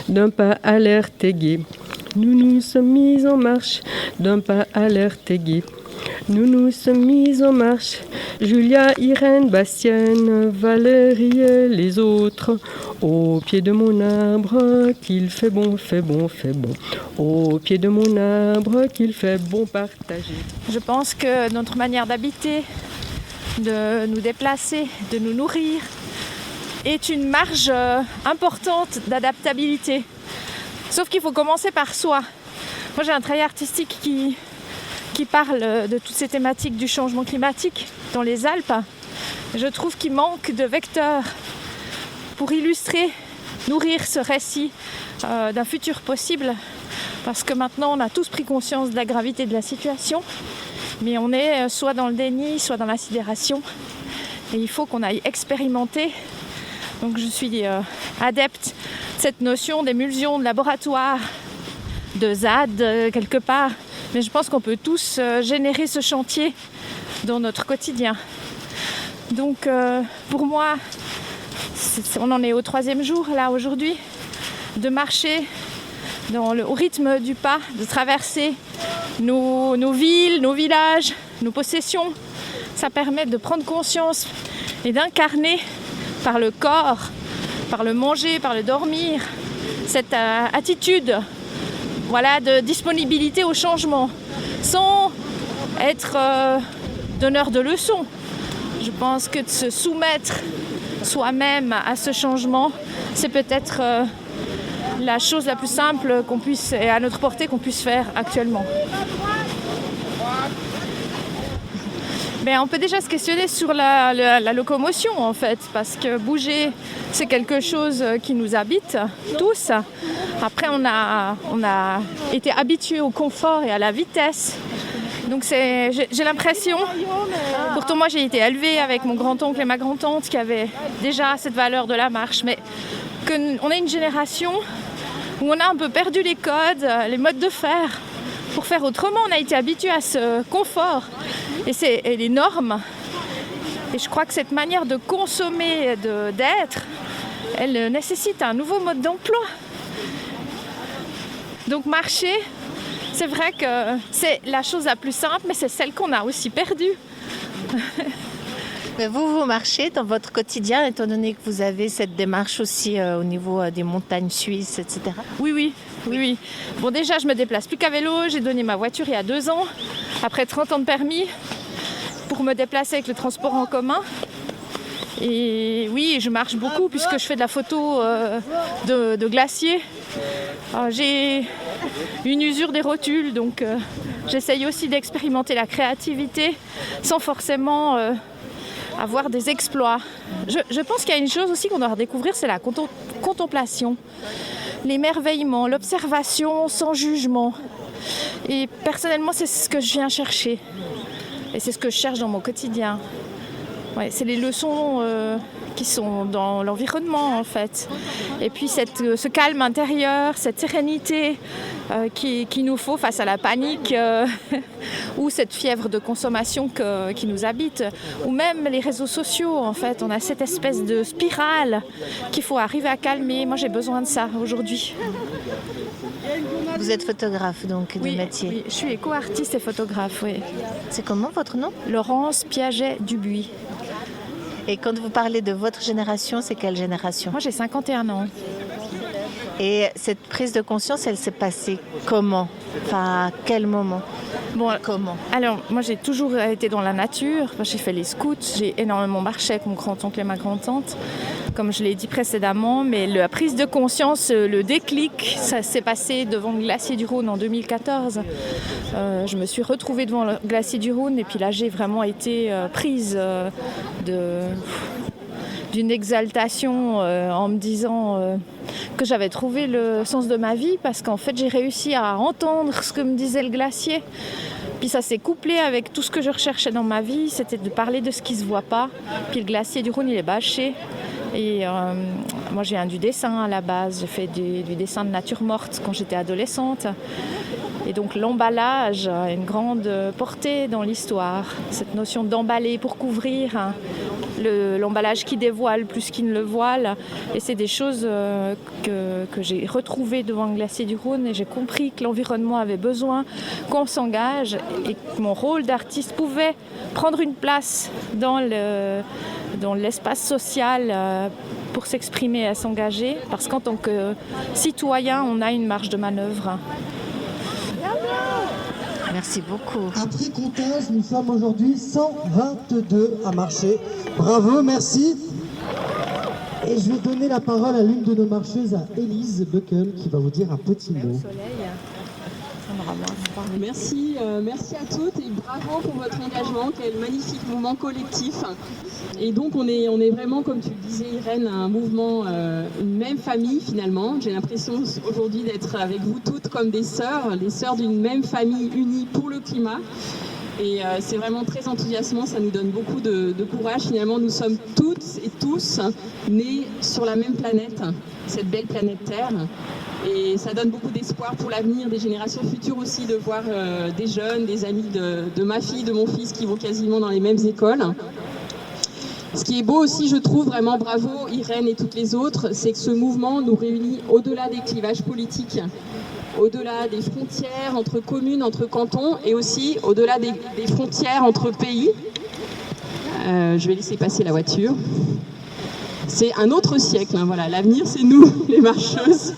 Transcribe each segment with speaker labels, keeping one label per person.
Speaker 1: d'un pas alerte et gai. Nous nous sommes mis en marche, d'un pas alerte et gai. Nous nous sommes mis en marche, Julia, Irène, Bastienne, Valérie et les autres, au pied de mon arbre, qu'il fait bon, fait bon, fait bon, au pied de mon arbre, qu'il fait bon partager.
Speaker 2: Je pense que notre manière d'habiter, de nous déplacer, de nous nourrir, est une marge importante d'adaptabilité. Sauf qu'il faut commencer par soi. Moi, j'ai un travail artistique qui parle de toutes ces thématiques du changement climatique dans les Alpes. Je trouve qu'il manque de vecteurs pour illustrer, nourrir ce récit d'un futur possible. Parce que maintenant, on a tous pris conscience de la gravité de la situation, mais on est soit dans le déni, soit dans la sidération. Et il faut qu'on aille expérimenter. Donc je suis adepte de cette notion d'émulsion de laboratoire, de ZAD quelque part. Mais je pense qu'on peut tous générer ce chantier dans notre quotidien. Donc pour moi, on en est au 3e jour là aujourd'hui, de marcher au rythme du pas, de traverser nos villes, nos villages, nos possessions. Ça permet de prendre conscience et d'incarner par le corps, par le manger, par le dormir, cette attitude de disponibilité au changement, sans être donneur de leçons. Je pense que de se soumettre soi-même à ce changement, c'est peut-être la chose la plus simple qu'on puisse, et à notre portée, qu'on puisse faire actuellement. Mais on peut déjà se questionner sur la locomotion en fait, parce que bouger, c'est quelque chose qui nous habite tous. Après, on a été habitués au confort et à la vitesse. Donc j'ai l'impression, pourtant moi j'ai été élevée avec mon grand-oncle et ma grand-tante qui avaient déjà cette valeur de la marche, mais qu'on a une génération où on a un peu perdu les codes, les modes de faire. Pour faire autrement, on a été habitué à ce confort et les normes. Et je crois que cette manière de consommer, d'être, elle nécessite un nouveau mode d'emploi. Donc marcher, c'est vrai que c'est la chose la plus simple, mais c'est celle qu'on a aussi perdue.
Speaker 3: Mais vous marchez dans votre quotidien, étant donné que vous avez cette démarche aussi au niveau des montagnes suisses, etc.
Speaker 2: Oui. Bon, déjà, je me déplace plus qu'à vélo. J'ai donné ma voiture il y a 2 ans, après 30 ans de permis, pour me déplacer avec le transport en commun. Et oui, je marche beaucoup puisque je fais de la photo de glaciers. Alors, j'ai une usure des rotules, donc j'essaye aussi d'expérimenter la créativité sans forcément avoir des exploits. Je pense qu'il y a une chose aussi qu'on doit redécouvrir, c'est la contemplation, l'émerveillement, l'observation sans jugement. Et personnellement, c'est ce que je viens chercher. Et c'est ce que je cherche dans mon quotidien. Ouais, c'est les leçons qui sont dans l'environnement en fait. Et puis ce calme intérieur, cette sérénité qu'il nous faut face à la panique ou cette fièvre de consommation qui nous habite. Ou même les réseaux sociaux en fait. On a cette espèce de spirale qu'il faut arriver à calmer. Moi j'ai besoin de ça aujourd'hui.
Speaker 3: Vous êtes photographe donc de métier.
Speaker 2: Oui, je suis éco-artiste et photographe, oui.
Speaker 3: C'est comment votre nom ?
Speaker 2: Laurence Piaget-Dubuis.
Speaker 3: Et quand vous parlez de votre génération, c'est quelle génération ?
Speaker 2: Moi j'ai 51 ans.
Speaker 3: Et cette prise de conscience, elle s'est passée comment ? Enfin, à quel moment ?
Speaker 2: Bon,
Speaker 3: comment ?
Speaker 2: Alors, moi j'ai toujours été dans la nature. J'ai fait les scouts, j'ai énormément marché avec mon grand-oncle et ma grand-tante, comme je l'ai dit précédemment. Mais la prise de conscience, le déclic, ça s'est passé devant le glacier du Rhône en 2014. Je me suis retrouvée devant le glacier du Rhône et puis là j'ai vraiment été prise d'une exaltation en me disant que j'avais trouvé le sens de ma vie parce qu'en fait j'ai réussi à entendre ce que me disait le glacier. Puis ça s'est couplé avec tout ce que je recherchais dans ma vie, c'était de parler de ce qui ne se voit pas. Puis le glacier du Rhône il est bâché. Et moi je viens du dessin à la base, j'ai fait du dessin de nature morte quand j'étais adolescente. Et donc l'emballage a une grande portée dans l'histoire. Cette notion d'emballer pour couvrir l'emballage qui dévoile plus qu'il ne le voile. Et c'est des choses que j'ai retrouvées devant le glacier du Rhône et j'ai compris que l'environnement avait besoin qu'on s'engage et que mon rôle d'artiste pouvait prendre une place dans l'espace social pour s'exprimer et s'engager, parce qu'en tant que citoyen, on a une marge de manœuvre.
Speaker 3: Merci beaucoup.
Speaker 4: Après comptage, nous sommes aujourd'hui 122 à marcher. Bravo, merci. Et je vais donner la parole à l'une de nos marcheuses, à Élise Buckel, qui va vous dire un petit mot.
Speaker 5: Merci, merci à toutes et bravo pour votre engagement, quel magnifique mouvement collectif. Et donc on est vraiment, comme tu le disais Irène, un mouvement, une même famille finalement. J'ai l'impression aujourd'hui d'être avec vous toutes comme des sœurs, les sœurs d'une même famille unie pour le climat. Et c'est vraiment très enthousiasmant, ça nous donne beaucoup de courage. Finalement, nous sommes toutes et tous nés sur la même planète, cette belle planète Terre. Et ça donne beaucoup d'espoir pour l'avenir des générations futures aussi, de voir des jeunes, des amis de ma fille, de mon fils qui vont quasiment dans les mêmes écoles. Ce qui est beau aussi, je trouve, vraiment bravo Irène et toutes les autres, c'est que ce mouvement nous réunit au-delà des clivages politiques, au-delà des frontières entre communes, entre cantons et aussi au-delà des frontières entre pays. Je vais laisser passer la voiture. C'est un autre siècle, hein, voilà, l'avenir c'est nous, les marcheuses.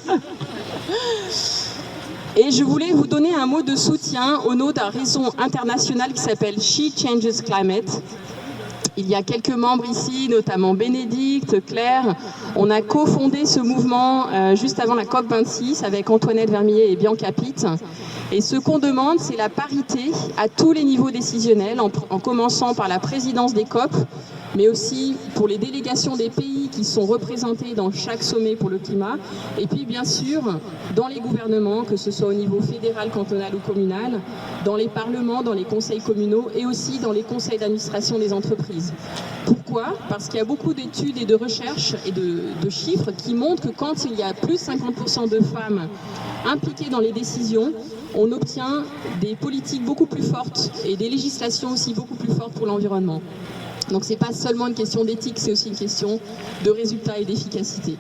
Speaker 5: Et je voulais vous donner un mot de soutien au nom d'un réseau international qui s'appelle She Changes Climate. Il y a quelques membres ici, notamment Bénédicte, Claire. On a cofondé ce mouvement juste avant la COP26 avec Antoinette Vermillet et Bianca Pitt. Et ce qu'on demande, c'est la parité à tous les niveaux décisionnels, en commençant par la présidence des COP, mais aussi pour les délégations des pays qui sont représentés dans chaque sommet pour le climat, et puis bien sûr dans les gouvernements, que ce soit au niveau fédéral, cantonal ou communal, dans les parlements, dans les conseils communaux et aussi dans les conseils d'administration des entreprises. Pourquoi ? Parce qu'il y a beaucoup d'études et de recherches et de chiffres qui montrent que quand il y a plus de 50% de femmes impliquées dans les décisions, on obtient des politiques beaucoup plus fortes et des législations aussi beaucoup plus fortes pour l'environnement. Donc ce n'est pas seulement une question d'éthique, c'est aussi une question de résultats et d'efficacité.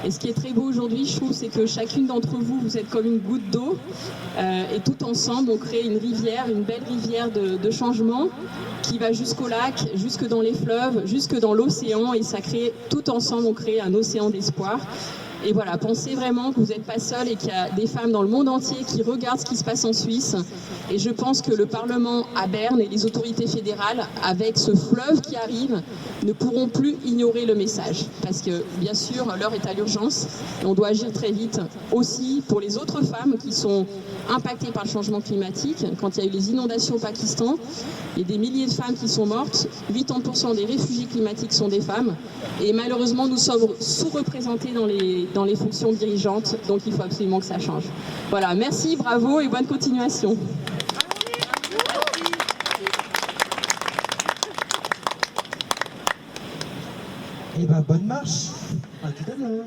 Speaker 5: Et ce qui est très beau aujourd'hui, je trouve, c'est que chacune d'entre vous, vous êtes comme une goutte d'eau et tout ensemble, on crée une rivière, une belle rivière de changement qui va jusqu'au lac, jusque dans les fleuves, jusque dans l'océan, et ça crée, tout ensemble, on crée un océan d'espoir. Et voilà, pensez vraiment que vous n'êtes pas seul et qu'il y a des femmes dans le monde entier qui regardent ce qui se passe en Suisse. Et je pense que le Parlement à Berne et les autorités fédérales, avec ce fleuve qui arrive, ne pourront plus ignorer le message. Parce que, bien sûr, l'heure est à l'urgence et on doit agir très vite aussi pour les autres femmes qui sont impactées par le changement climatique. Quand il y a eu les inondations au Pakistan, il y a des milliers de femmes qui sont mortes. 80% des réfugiés climatiques sont des femmes. Et malheureusement, nous sommes sous-représentés dans les fonctions dirigeantes, donc il faut absolument que ça change. Voilà, merci, bravo et bonne continuation.
Speaker 4: Et ben bonne marche, à tout à l'heure.